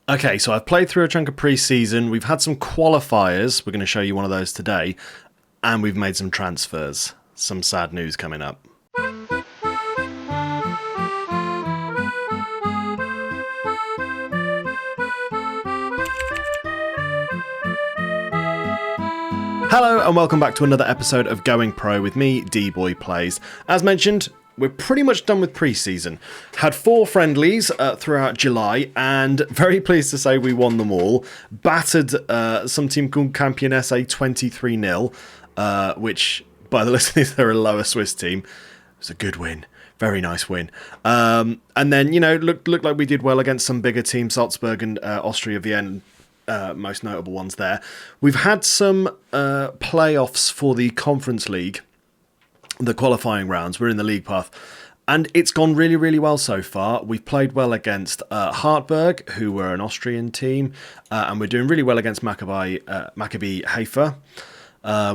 Okay, so I've played through a chunk of pre-season. We've had some qualifiers. We're going to show you one of those today. And we've made some transfers. Some sad news coming up. Hello and welcome back to another episode of Going Pro with me, D-Boy Plays. As mentioned, we're pretty much done with pre-season. Had 4 friendlies throughout July, and very pleased to say we won them all. Battered some team called Campionesse 23-0, which, by the looks of this, they're a lower Swiss team. It was a good win. Very nice win. And then, looked like we did well against some bigger teams, Salzburg and Austria Vienna. Most notable ones there. We've had some playoffs for the Conference League, the qualifying rounds. We're in the league path, and it's gone really, really well so far. We've played well against Hartberg, who were an Austrian team, and we're doing really well against Maccabi Haifa.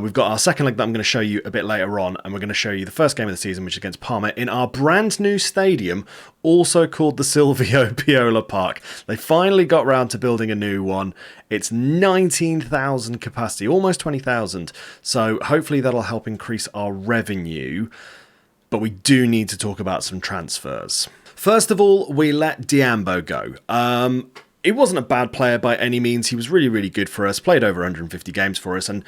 We've got our second leg that I'm going to show you a bit later on, and we're going to show you the first game of the season, which is against Parma, in our brand new stadium, also called the Silvio Piola Park. They finally got round to building a new one. It's 19,000 capacity, almost 20,000, so hopefully that'll help increase our revenue, but we do need to talk about some transfers. First of all, we let Diambo go. He wasn't a bad player by any means. He was really, really good for us, played over 150 games for us, and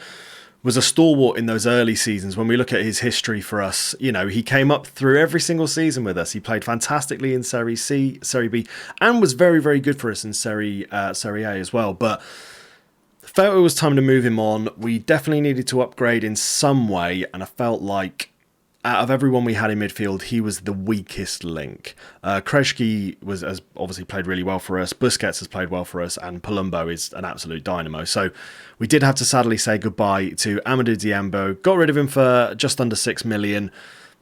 was a stalwart in those early seasons. When we look at his history for us, he came up through every single season with us. He played fantastically in Serie C, Serie B, and was very, very good for us in Serie A as well. But felt it was time to move him on. We definitely needed to upgrade in some way, and I felt like out of everyone we had in midfield, he was the weakest link. Kreschke has obviously played really well for us. Busquets has played well for us, and Palumbo is an absolute dynamo. So we did have to sadly say goodbye to Amadou Diambo. Got rid of him for just under 6 million.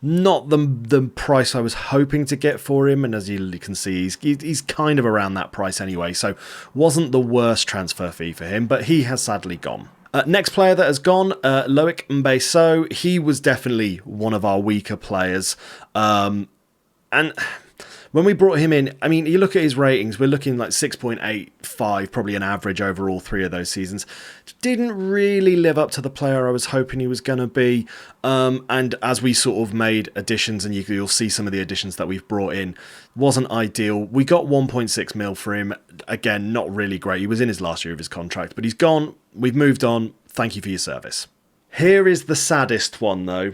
Not the price I was hoping to get for him, and as you can see, he's kind of around that price anyway. So wasn't the worst transfer fee for him, but he has sadly gone. Next player that has gone, Loic Mbeso. He was definitely one of our weaker players. And when we brought him in, I mean, you look at his ratings, we're looking like 6.85, probably an average over all 3 of those seasons. Didn't really live up to the player I was hoping he was going to be. And as we sort of made additions, and you'll see some of the additions that we've brought in, wasn't ideal. We got 1.6 mil for him. Again, not really great. He was in his last year of his contract, but he's gone. We've moved on. Thank you for your service. Here is the saddest one, though.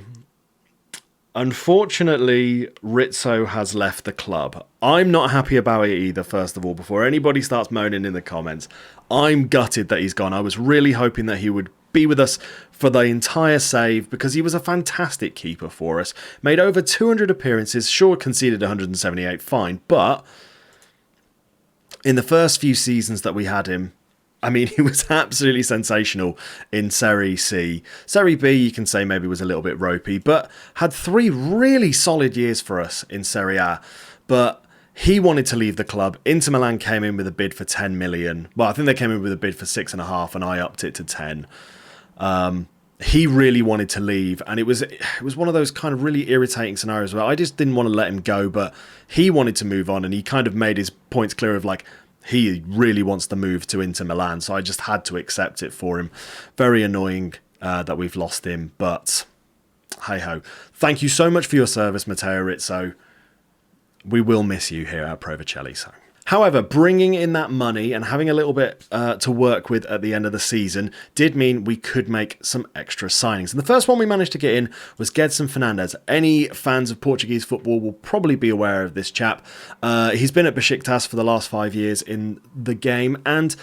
Unfortunately, Rizzo has left the club. I'm not happy about it either, first of all, before anybody starts moaning in the comments. I'm gutted that he's gone. I was really hoping that he would be with us for the entire save, because he was a fantastic keeper for us. Made over 200 appearances, sure, conceded 178, fine, but in the first few seasons that we had him, I mean, he was absolutely sensational in Serie C. Serie B, you can say maybe was a little bit ropey, but had 3 really solid years for us in Serie A. But he wanted to leave the club. Inter Milan came in with a bid for 10 million. Well, I think they came in with a bid for 6.5, and I upped it to 10. He really wanted to leave, and it was one of those kind of really irritating scenarios where I just didn't want to let him go, but he wanted to move on, and he kind of made his points clear of like, he really wants to move to Inter Milan, so I just had to accept it for him. Very annoying that we've lost him, but hey-ho. Thank you so much for your service, Matteo Rizzo. We will miss you here at Pro Vercelli. So. However, bringing in that money and having a little bit to work with at the end of the season did mean we could make some extra signings. And the first one we managed to get in was Gedson Fernandes. Any fans of Portuguese football will probably be aware of this chap. He's been at Besiktas for the last 5 years in the game and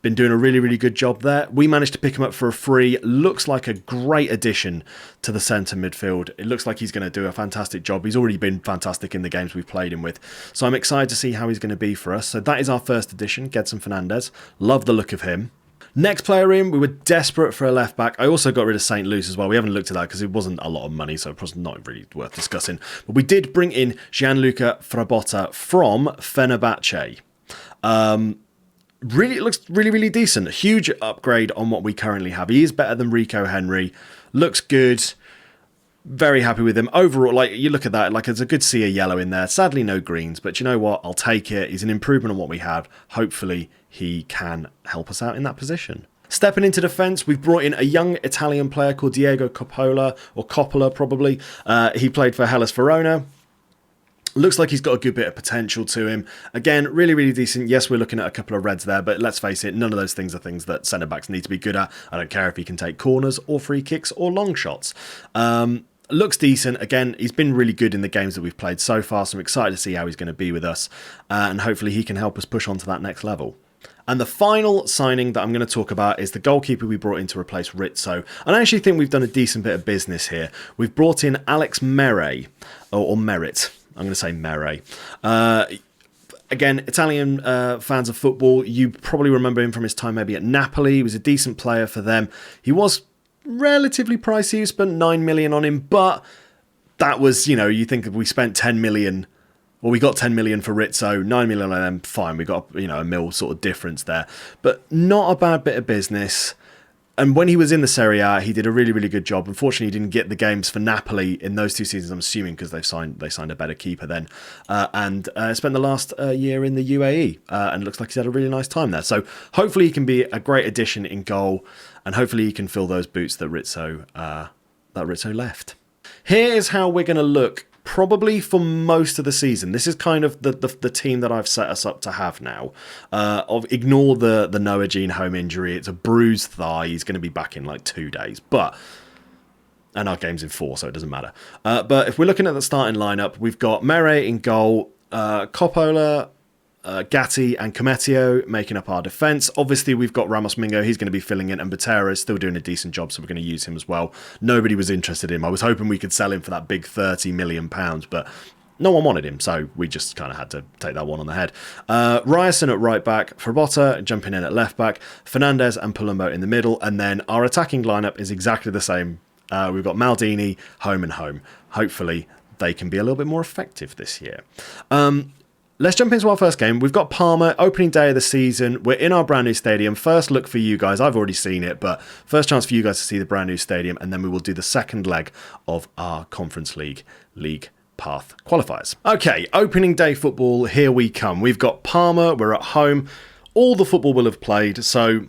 been doing a really, really good job there. We managed to pick him up for a free. Looks like a great addition to the centre midfield. It looks like he's going to do a fantastic job. He's already been fantastic in the games we've played him with. So I'm excited to see how he's going to be for us. So that is our first addition, Gedson Fernandes. Love the look of him. Next player in, we were desperate for a left back. I also got rid of St. Luce as well. We haven't looked at that because it wasn't a lot of money, so it was not really worth discussing. But we did bring in Gianluca Frabotta from Fenerbahce. Really, it looks really, really decent. A huge upgrade on what we currently have. He is better than Rico Henry. Looks good. Very happy with him. Overall, like, you look at that, like, there's a good sea of yellow in there. Sadly, no greens, but you know what? I'll take it. He's an improvement on what we have. Hopefully, he can help us out in that position. Stepping into defence, we've brought in a young Italian player called Diego Coppola, or Coppola probably. He played for Hellas Verona. Looks like he's got a good bit of potential to him. Again, really, really decent. Yes, we're looking at a couple of reds there, but let's face it, none of those things are things that centre-backs need to be good at. I don't care if he can take corners or free kicks or long shots. Looks decent. Again, he's been really good in the games that we've played so far, so I'm excited to see how he's going to be with us, and hopefully he can help us push on to that next level. And the final signing that I'm going to talk about is the goalkeeper we brought in to replace Rizzo. And I actually think we've done a decent bit of business here. We've brought in Alex Merre, or Merritt. I'm going to say Merre. Again, Italian fans of football, you probably remember him from his time maybe at Napoli. He was a decent player for them. He was relatively pricey. You spent 9 million on him, but that was, you think if we spent 10 million, well, we got 10 million for Rizzo, 9 million on them, fine. We got, a mil sort of difference there. But not a bad bit of business. And when he was in the Serie A, he did a really, really good job. Unfortunately, he didn't get the games for Napoli in those 2 seasons, I'm assuming, because they signed a better keeper then. And spent the last year in the UAE. And it looks like he's had a really nice time there. So hopefully he can be a great addition in goal. And hopefully he can fill those boots that Rizzo left. Here is how we're going to look probably for most of the season. This is kind of the team that I've set us up to have now. Ignore the Noah Jean home injury. It's a bruised thigh. He's going to be back in like 2 days. And our game's in 4, so it doesn't matter. But if we're looking at the starting lineup, we've got Merre in goal, Coppola, Gatti and Cometio making up our defence. Obviously, we've got Ramos Mingo. He's going to be filling in, and Botera is still doing a decent job, so we're going to use him as well. Nobody was interested in him. I was hoping we could sell him for that big £30 million, but no one wanted him, so we just kind of had to take that one on the head. Ryerson at right back, Frabotta jumping in at left back, Fernandez and Palumbo in the middle, and then our attacking lineup is exactly the same. We've got Maldini, home and home. Hopefully, they can be a little bit more effective this year. Let's jump into our first game. We've got Parma, opening day of the season. We're in our brand new stadium. First look for you guys. I've already seen it, but first chance for you guys to see the brand new stadium, and then we will do the second leg of our Conference League path qualifiers. Okay, opening day football, here we come. We've got Parma, we're at home. All the football will have played, so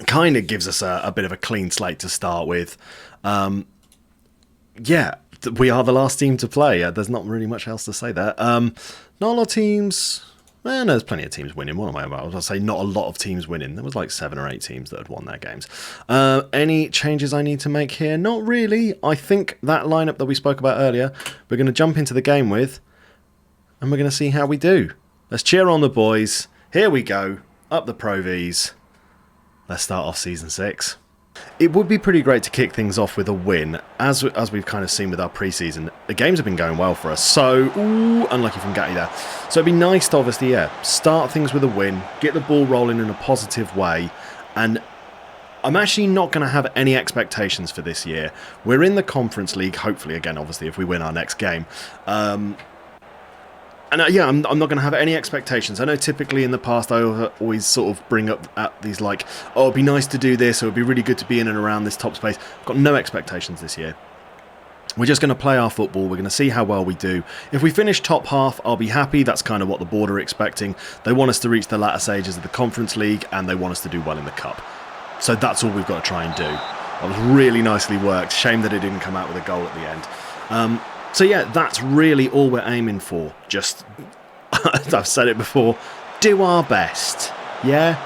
kind of gives us a bit of a clean slate to start with. Yeah, we are the last team to play. There's not really much else to say there. Not a lot of teams. No, there's plenty of teams winning. What am I about? I was going to say not a lot of teams winning. There was like 7 or 8 teams that had won their games. Any changes I need to make here? Not really. I think that lineup that we spoke about earlier, we're going to jump into the game with, and we're going to see how we do. Let's cheer on the boys. Here we go. Up the Pro Vs. Let's start off Season 6. It would be pretty great to kick things off with a win. As we've kind of seen with our pre-season, the games have been going well for us. So, unlucky from Gatti there. So it'd be nice to obviously, start things with a win, get the ball rolling in a positive way, and I'm actually not going to have any expectations for this year. We're in the Conference League, hopefully, again, obviously, if we win our next game. I'm not going to have any expectations. I know typically in the past I always sort of bring up at these like, oh, it'd be nice to do this, or it'd be really good to be in and around this top space. I've got no expectations this year. We're just going to play our football. We're going to see how well we do. If we finish top half, I'll be happy. That's kind of what the board are expecting. They want us to reach the latter stages of the Conference League, and they want us to do well in the Cup. So that's all we've got to try and do. That was really nicely worked. Shame that it didn't come out with a goal at the end. So yeah, that's really all we're aiming for. Just, I've said it before, do our best. Yeah?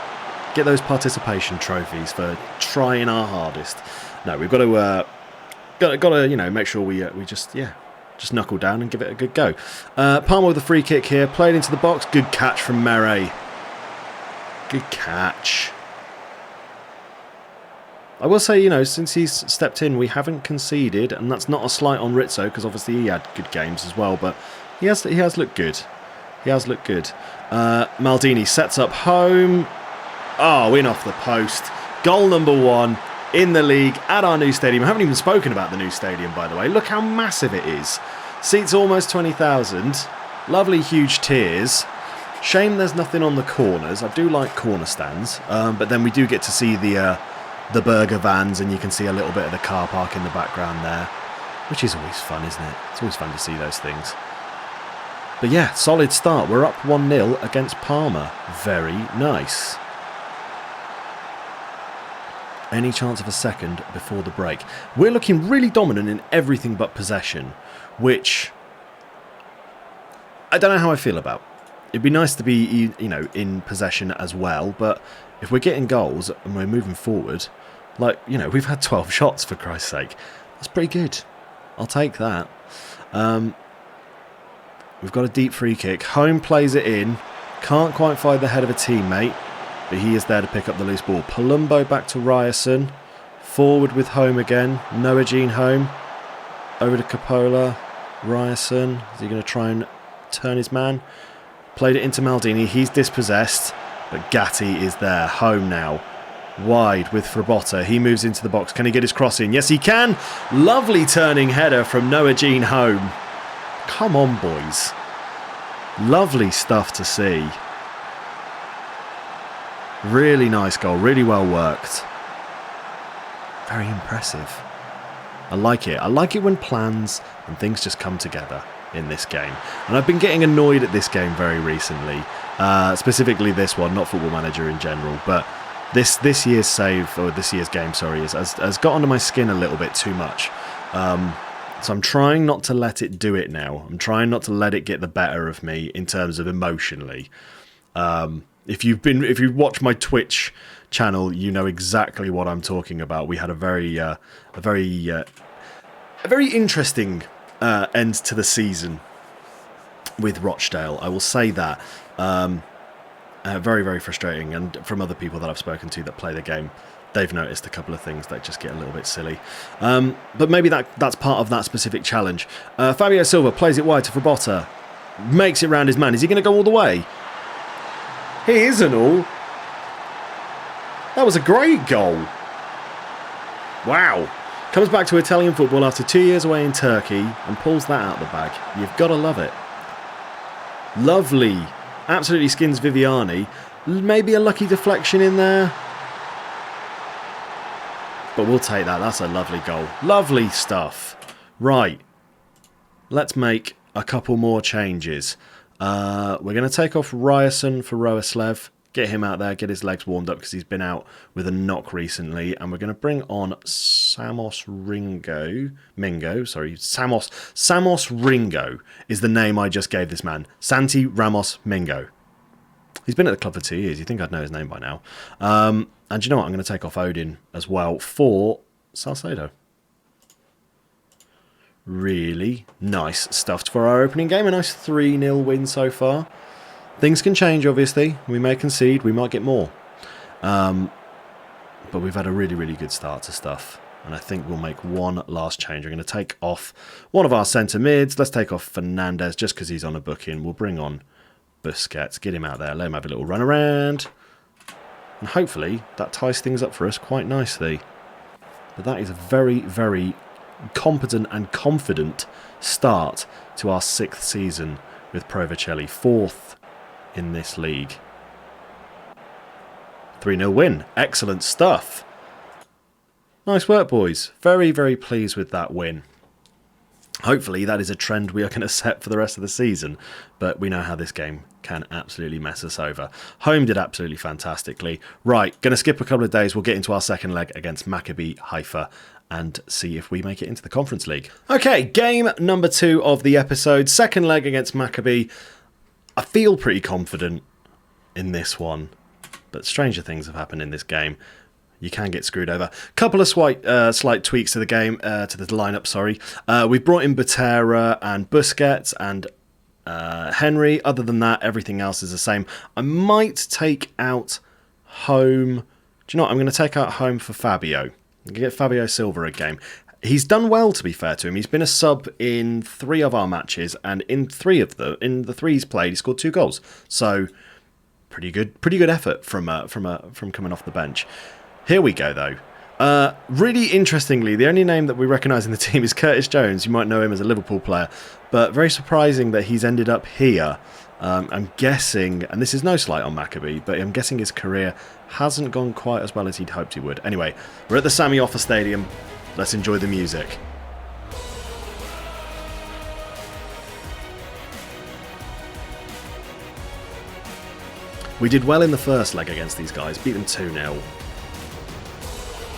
Get those participation trophies for trying our hardest. No, we've got to make sure we just knuckle down and give it a good go. Parma with a free kick here, played into the box. Good catch from Merre. Good catch. I will say, since he's stepped in, we haven't conceded, and that's not a slight on Rizzo, because obviously he had good games as well, but he has looked good. He has looked good. Maldini sets up home. Oh, in off the post. Goal number 1 in the league at our new stadium. I haven't even spoken about the new stadium, by the way. Look how massive it is. Seats almost 20,000. Lovely, huge tiers. Shame there's nothing on the corners. I do like corner stands, but then we do get to see the burger vans, and you can see a little bit of the car park in the background there. which is always fun, isn't it? It's always fun to see those things. But yeah, solid start. We're up 1-0 against Parma. Very nice. Any chance of a second before the break? We're looking really dominant in everything but possession, which I don't know how I feel about. It'd be nice to be, you know, in possession as well, but if we're getting goals and we're moving forward, like, you know, we've had 12 shots for Christ's sake. That's pretty good. I'll take that. We've got a deep free kick. Home plays it in. Can't quite find the head of a teammate, but he is there to pick up the loose ball. Palumbo back to Ryerson. Forward with Home again. Noah Jean Home. Over to Coppola. Ryerson. Is he going to try and turn his man? Played it into Maldini. He's dispossessed, but Gatti is there. Home now. Wide with Frabotta. He moves into the box. Can he get his cross in? Yes, he can. Lovely turning header from Noah Jean Home. Come on, boys. Lovely stuff to see. Really nice goal. Really well worked. Very impressive. I like it. I like it when plans and things just come together in this game. And I've been getting annoyed at this game very recently. Specifically this one, not Football Manager in general. But this year's save, or this year's game, sorry, has got under my skin a little bit too much. So I'm trying not to let it do it now. I'm trying not to let it get the better of me in terms of emotionally. If you've watched my Twitch channel, you know exactly what I'm talking about. We had a very interesting end to the season with Rochdale. I will say that. Very, very frustrating. And from other people that I've spoken to that play the game, they've noticed a couple of things that just get a little bit silly. But maybe that's part of that specific challenge. Fabio Silva plays it wide to Frabotta. Makes it round his man. Is he going to go all the way? He isn't all. That was a great goal. Wow. Comes back to Italian football after 2 years away in Turkey and pulls that out of the bag. You've got to love it. Lovely. Absolutely skins Viviani. Maybe a lucky deflection in there. But we'll take that. That's a lovely goal. Lovely stuff. Right. Let's make a couple more changes. We're going to take off Ryerson for Roeslev. Get him out there. Get his legs warmed up because he's been out with a knock recently. And we're going to bring on Samos Ringo is the name I just gave this man. Santi Ramos Mingo. He's been at the club for 2 years. You'd think I'd know his name by now. And you know what? I'm going to take off Odin as well for Salcedo. Really nice stuff for our opening game. A nice 3-0 win so far. Things can change, obviously. We may concede. We might get more. But we've had a really, really good start to stuff. And I think we'll make one last change. We're going to take off one of our centre mids. Let's take off Fernandez just because he's on a booking. We'll bring on Busquets. Get him out there. Let him have a little run around. And hopefully that ties things up for us quite nicely. But that is a very, very competent and confident start to our 6th season with Pro Vercelli. 4th in this league. 3-0 win. Excellent stuff. Nice work, boys. Very, very pleased with that win. Hopefully that is a trend we are going to set for the rest of the season, but we know how this game can absolutely mess us over. Home did absolutely fantastically. Right, going to skip a couple of days. We'll get into our second leg against Maccabi Haifa and see if we make it into the Conference League. Okay, game number 2 of the episode. Second leg against Maccabi. I feel pretty confident in this one, but stranger things have happened in this game. You can get screwed over. Couple of slight tweaks to the game, to the lineup. Sorry, we've brought in Butera and Busquets and Henry. Other than that, everything else is the same. I might take out Home. Do you know what? I'm going to take out Home for Fabio. I'm going to get Fabio Silva a game. He's done well, to be fair to him. He's been a sub in 3 of our matches, and in the 3 he's played, he scored 2 goals. So pretty good effort from coming off the bench. Here we go, though. Really interestingly, the only name that we recognise in the team is Curtis Jones. You might know him as a Liverpool player, but very surprising that he's ended up here. I'm guessing, and this is no slight on Maccabi, but I'm guessing his career hasn't gone quite as well as he'd hoped he would. Anyway, we're at the Sami Offa Stadium. Let's enjoy the music. We did well in the first leg against these guys, beat them 2-0.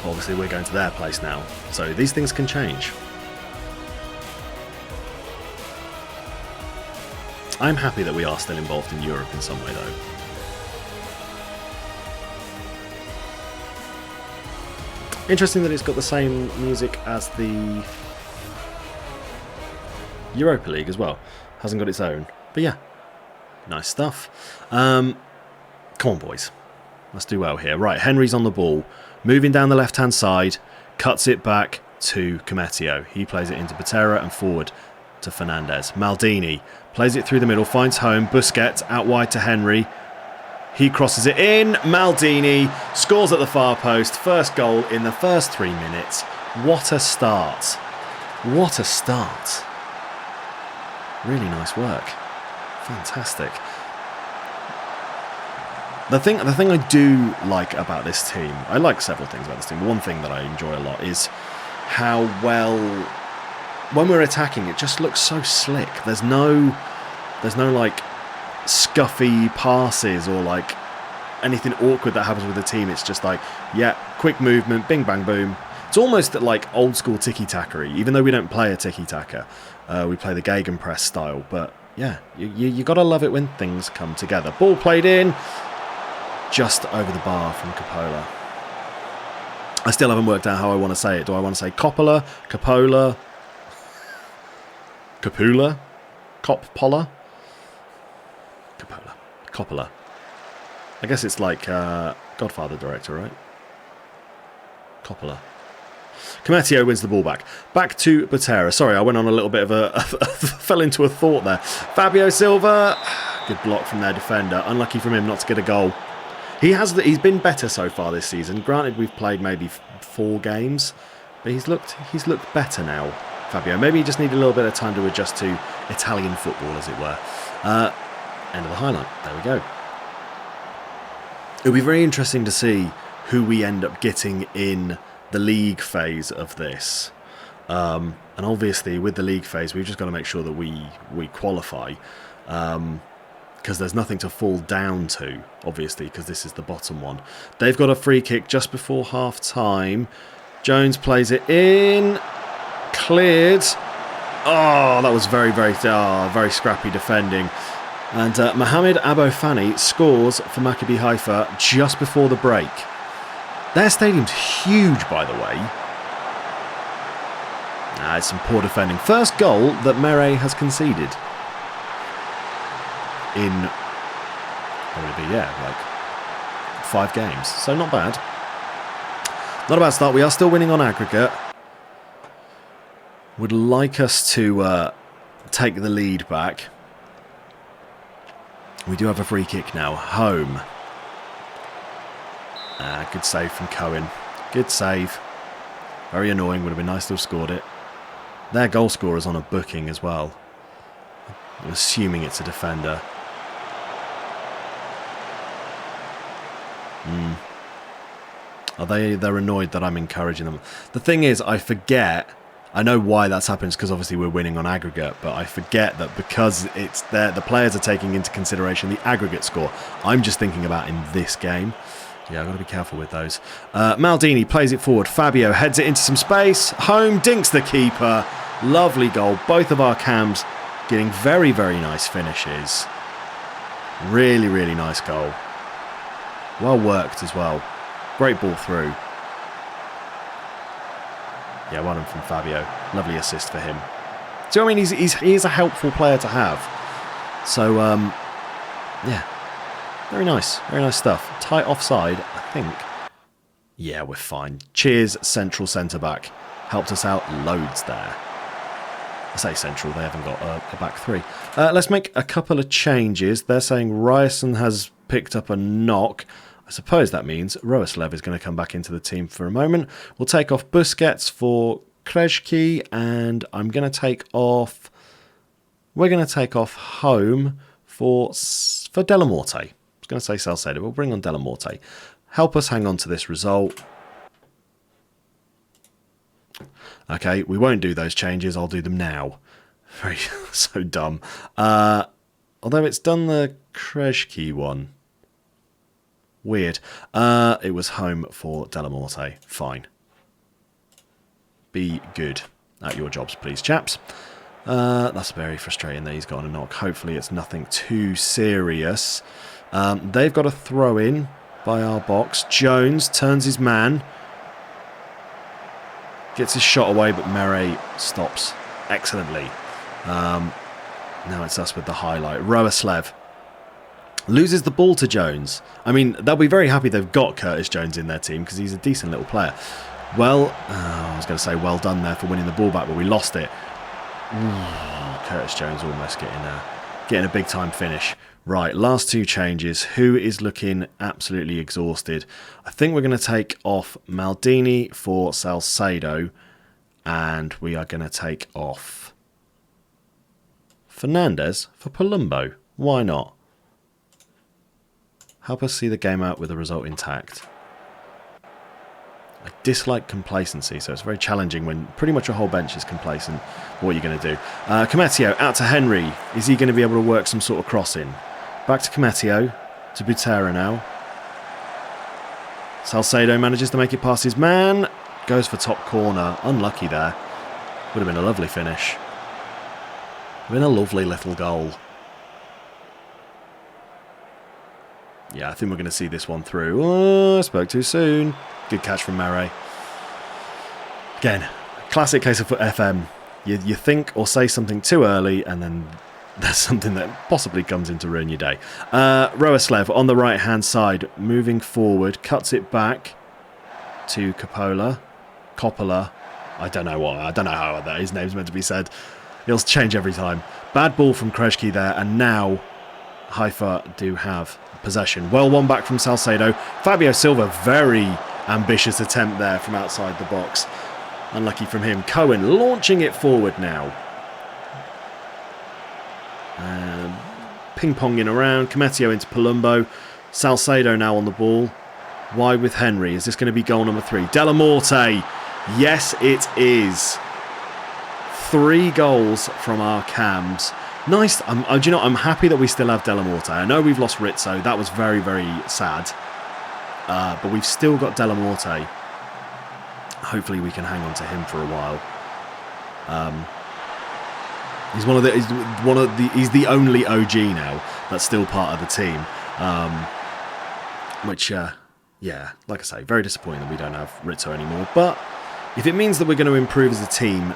Obviously, we're going to their place now, so these things can change. I'm happy that we are still involved in Europe in some way, though. Interesting that it's got the same music as the Europa League as well. Hasn't got its own. But yeah, nice stuff. Come on, boys. Let's do well here. Right, Henry's on the ball. Moving down the left-hand side. Cuts it back to Cometio. He plays it into Botera and forward to Fernandez. Maldini plays it through the middle. Finds home. Busquets out wide to Henry. He crosses it in. Maldini scores at the far post. First goal in the first 3 minutes. What a start. What a start. Really nice work. Fantastic. The thing I do like about this team, I like several things about this team. One thing that I enjoy a lot is how well, when we're attacking, it just looks so slick. There's no like scuffy passes or like anything awkward that happens with the team. It's just like, yeah, quick movement, bing bang boom. It's almost like old school tiki-taka-y, even though we don't play a tiki-taka. We play the gegenpress style, but yeah, you gotta love it when things come together. Ball played in, just over the bar from Coppola. I still haven't worked out how I want to say it. Do I want to say Coppola, Coppola, Coppola, Coppola? Coppola. I guess it's like Godfather director, right? Coppola. Cometio wins the ball back. Back to Botera. Sorry, I went on a little bit of a fell into a thought there. Fabio Silva, good block from their defender. Unlucky from him not to get a goal. He's been better so far this season. Granted, we've played maybe 4 games, but he's looked better now. Fabio, maybe he just needed a little bit of time to adjust to Italian football, as it were. End of the highlight. There we go. It'll be very interesting to see who we end up getting in the league phase of this. And obviously, with the league phase, we've just got to make sure that we qualify. Because there's nothing to fall down to, obviously, because this is the bottom one. They've got a free kick just before half-time. Jones plays it in. Cleared. Oh, that was very, very scrappy defending. And Mohamed Abofani scores for Maccabi Haifa just before the break. Their stadium's huge, by the way. It's some poor defending. First goal that Mere has conceded. In, like 5 games. So not bad. Not a bad start. We are still winning on aggregate. Would like us to take the lead back. We do have a free kick now. Home. Good save from Cohen. Good save. Very annoying. Would have been nice to have scored it. Their goal scorer's on a booking as well. I'm assuming it's a defender. They're annoyed that I'm encouraging them. The thing is, I forget. I know why that's happened, because obviously we're winning on aggregate, but I forget that because it's there, the players are taking into consideration the aggregate score. I'm just thinking about in this game. Yeah, I've got to be careful with those. Maldini plays it forward. Fabio heads it into some space. Home, dinks the keeper. Lovely goal. Both of our cams getting very, very nice finishes. Really, really nice goal. Well worked as well. Great ball through. Yeah, well done from Fabio. Lovely assist for him. So, I mean, he is a helpful player to have. So, yeah. Very nice. Very nice stuff. Tight offside, I think. Yeah, we're fine. Cheers, central centre-back. Helped us out loads there. I say central, they haven't got a back 3. Let's make a couple of changes. They're saying Ryerson has picked up a knock. I suppose that means Roeslev is going to come back into the team for a moment. We'll take off Busquets for Krejci, and I'm going to take off... We're going to take off Home for Delamorte. I was going to say Salcedo. We'll bring on Delamorte. Help us hang on to this result. Okay, we won't do those changes. I'll do them now. Very so dumb. Although it's done the Krejci one. Weird. It was home for Della Morte. Fine. Be good at your jobs, please, chaps. That's very frustrating that he's got a knock. Hopefully it's nothing too serious. They've got a throw in by our box. Jones turns his man. Gets his shot away, but Mere stops excellently. Now it's us with the highlight. Vercelli loses the ball to Jones. I mean, they'll be very happy they've got Curtis Jones in their team because he's a decent little player. Well, I was going to say well done there for winning the ball back, but we lost it. Ooh, Curtis Jones almost getting a big-time finish. Right, last two changes. Who is looking absolutely exhausted? I think we're going to take off Maldini for Salcedo, and we are going to take off Fernandez for Palumbo. Why not? Help us see the game out with the result intact. I dislike complacency, so it's very challenging when pretty much a whole bench is complacent. What are you going to do? Cometio out to Henry. Is he going to be able to work some sort of crossing? Back to Cometio, to Butera now. Salcedo manages to make it past his man. Goes for top corner. Unlucky there. Would have been a lovely finish. Would have been a lovely little goal. Yeah, I think we're going to see this one through. Oh, I spoke too soon. Good catch from Mere. Again, classic case of FM. You think or say something too early, and then there's something that possibly comes in to ruin your day. Vercelli on the right-hand side, moving forward, cuts it back to Coppola. I don't know how his name's meant to be said. It'll change every time. Bad ball from Krejci there, and now Haifa do have possession. Well, one back from Salcedo. Fabio Silva, very ambitious attempt there from outside the box. Unlucky from him. Cohen launching it forward now. Ping-ponging around. Cometio into Palumbo. Salcedo now on the ball. Wide with Henry. Is this going to be goal number 3? Della Morte. Yes, it is. 3 goals from our cams. Nice. Do you know, I'm happy that we still have Della Morte. I know we've lost Rizzo. That was very, very sad. But we've still got Della Morte. Hopefully we can hang on to him for a while. He's the only OG now that's still part of the team. Yeah, like I say, very disappointing that we don't have Rizzo anymore. But if it means that we're going to improve as a team,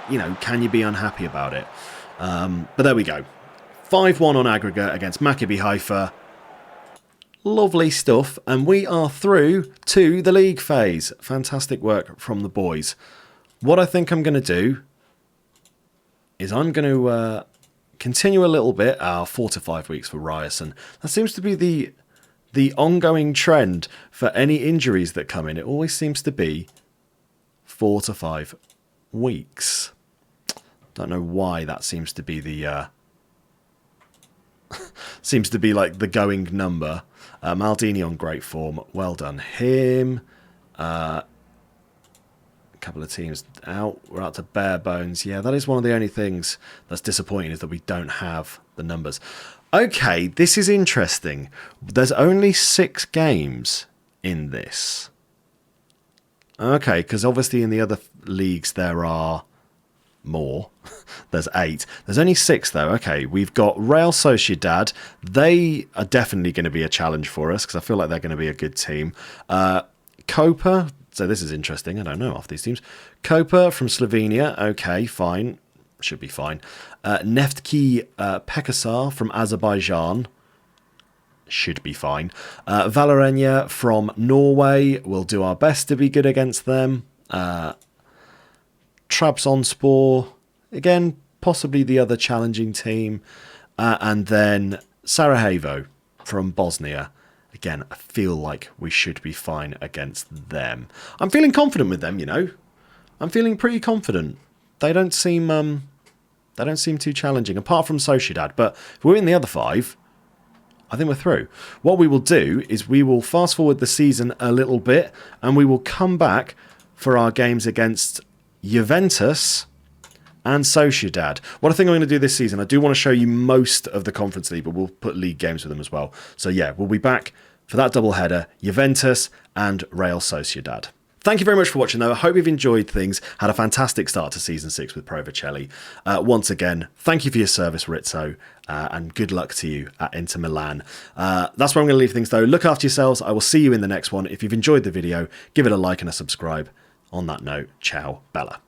you know, can you be unhappy about it? But there we go. 5-1 on aggregate against Maccabi Haifa. Lovely stuff. And we are through to the league phase. Fantastic work from the boys. What I think I'm going to do is I'm going to continue a little bit our 4 to 5 weeks for Ryerson. That seems to be the ongoing trend for any injuries that come in. It always seems to be 4 to 5 weeks. Don't know why that seems to be the seems to be like the going number. Maldini on great form. Well done him. A couple of teams out. We're out to bare bones. Yeah, that is one of the only things that's disappointing, is that we don't have the numbers. Okay, this is interesting. There's only 6 games in this. Okay, because obviously in the other leagues there are more. There's 8. There's only 6 though. Okay, we've got Real Sociedad. They are definitely going to be a challenge for us because I feel like they're going to be a good team. Koper. So this is interesting. I don't know off these teams. Koper from Slovenia. Okay, fine. Should be fine. Neftki Pekasar from Azerbaijan. Should be fine. Valerenia from Norway. We'll do our best to be good against them. Trabzonspor, again, possibly the other challenging team. And then Sarajevo from Bosnia. Again, I feel like we should be fine against them. I'm feeling confident with them, you know. I'm feeling pretty confident. They don't seem too challenging, apart from Sociedad. But if we're in the other 5, I think we're through. What we will do is we will fast forward the season a little bit, and we will come back for our games against Juventus and Sociedad. What I think I'm going to do this season, I do want to show you most of the Conference League, but we'll put league games with them as well. So yeah, we'll be back for that double header, Juventus and Real Sociedad. Thank you very much for watching, though. I hope you've enjoyed things. Had a fantastic start to Season 6 with Pro Vercelli. Once again, thank you for your service, Rizzo, and good luck to you at Inter Milan. That's where I'm going to leave things, though. Look after yourselves. I will see you in the next one. If you've enjoyed the video, give it a like and a subscribe. On that note, ciao, Bella.